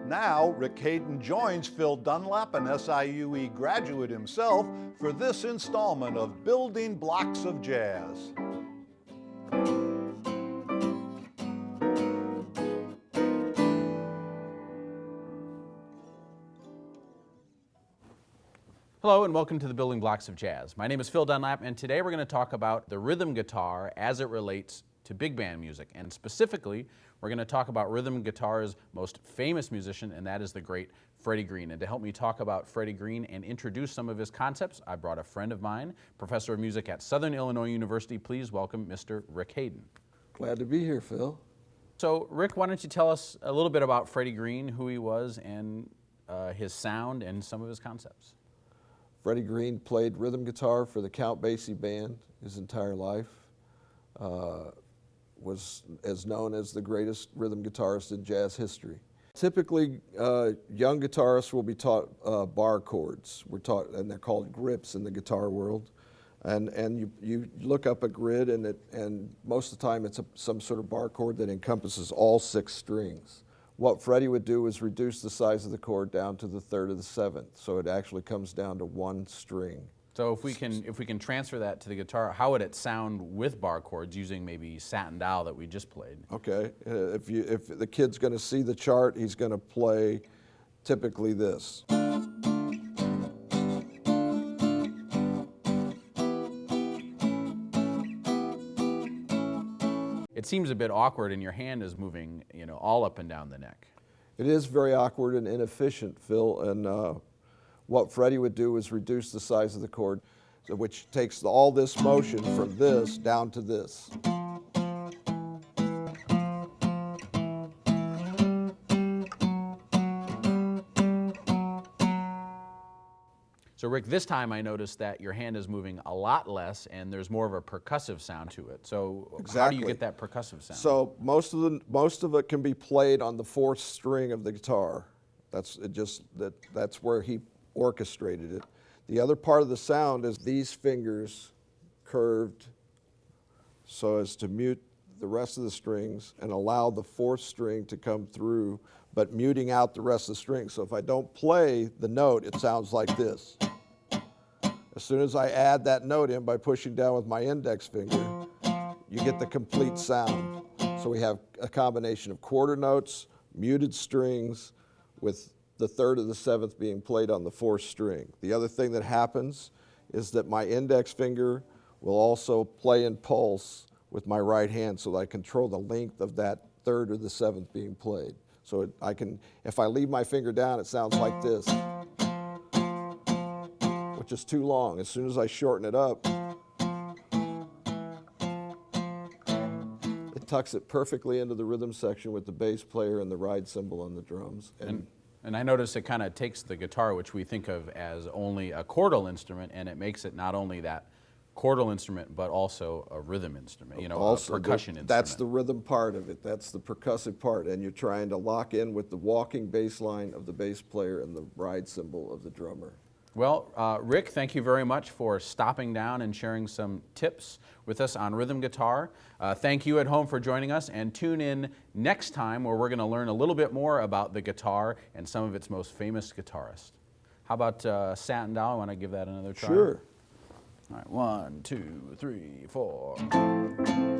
Now, Rick Haydon joins Phil Dunlap, an SIU-E graduate himself, for this installment of Building Blocks of Jazz. Hello and welcome to the Building Blocks of Jazz. My name is Phil Dunlap, and today we're going to talk about the rhythm guitar as it relates to big band music. And specifically, we're going to talk about rhythm guitar's most famous musician, and that is the great Freddy Green. And to help me talk about Freddy Green and introduce some of his concepts, I brought a friend of mine, professor of music at Southern Illinois University. Please welcome Mr. Rick Haydon. Glad to be here, Phil. So, Rick, why don't you tell us a little bit about Freddy Green, who he was, and his sound and some of his concepts? Freddy Green played rhythm guitar for the Count Basie Band his entire life. Was as known as the greatest rhythm guitarist in jazz history. Typically, young guitarists will be taught bar chords. We're taught, and they're called grips in the guitar world. And you look up a grid, and most of the time it's some sort of bar chord that encompasses all 6 strings. What Freddy would do is reduce the size of the chord down to the 3rd of the 7th, so it actually comes down to 1 string. So if we can transfer that to the guitar, how would it sound with bar chords using maybe Satin Doll that we just played? Okay, if the kid's going to see the chart, he's going to play typically this. It seems a bit awkward, and your hand is moving, all up and down the neck. It is very awkward and inefficient, Phil, and what Freddy would do is reduce the size of the chord, which takes all this motion from this down to this. So Rick, this time I noticed that your hand is moving a lot less and there's more of a percussive sound to it. So Exactly. How do you get that percussive sound? So most of it can be played on the 4th string of the guitar. That's where he orchestrated it. The other part of the sound is these fingers curved so as to mute the rest of the strings and allow the 4th string to come through, but muting out the rest of the strings. So if I don't play the note, it sounds like this. As soon as I add that note in by pushing down with my index finger, you get the complete sound. So we have a combination of quarter notes, muted strings, with the 3rd of the 7th being played on the 4th string. The other thing that happens is that my index finger will also play in pulse with my right hand, so that I control the length of that 3rd or the 7th being played. So if I leave my finger down, it sounds like this, which is too long. As soon as I shorten it up, it tucks it perfectly into the rhythm section with the bass player and the ride cymbal on the drums. And I notice it kind of takes the guitar, which we think of as only a chordal instrument, and it makes it not only that chordal instrument, but also a rhythm instrument, also a percussion instrument. That's the rhythm part of it. That's the percussive part, and you're trying to lock in with the walking bass line of the bass player and the ride cymbal of the drummer. Well, Rick, thank you very much for stopping down and sharing some tips with us on rhythm guitar. Thank you at home for joining us, and tune in next time where we're going to learn a little bit more about the guitar and some of its most famous guitarists. How about Satin Doll? I want to give that another try. Sure. All right, 1, 2, 3, 4.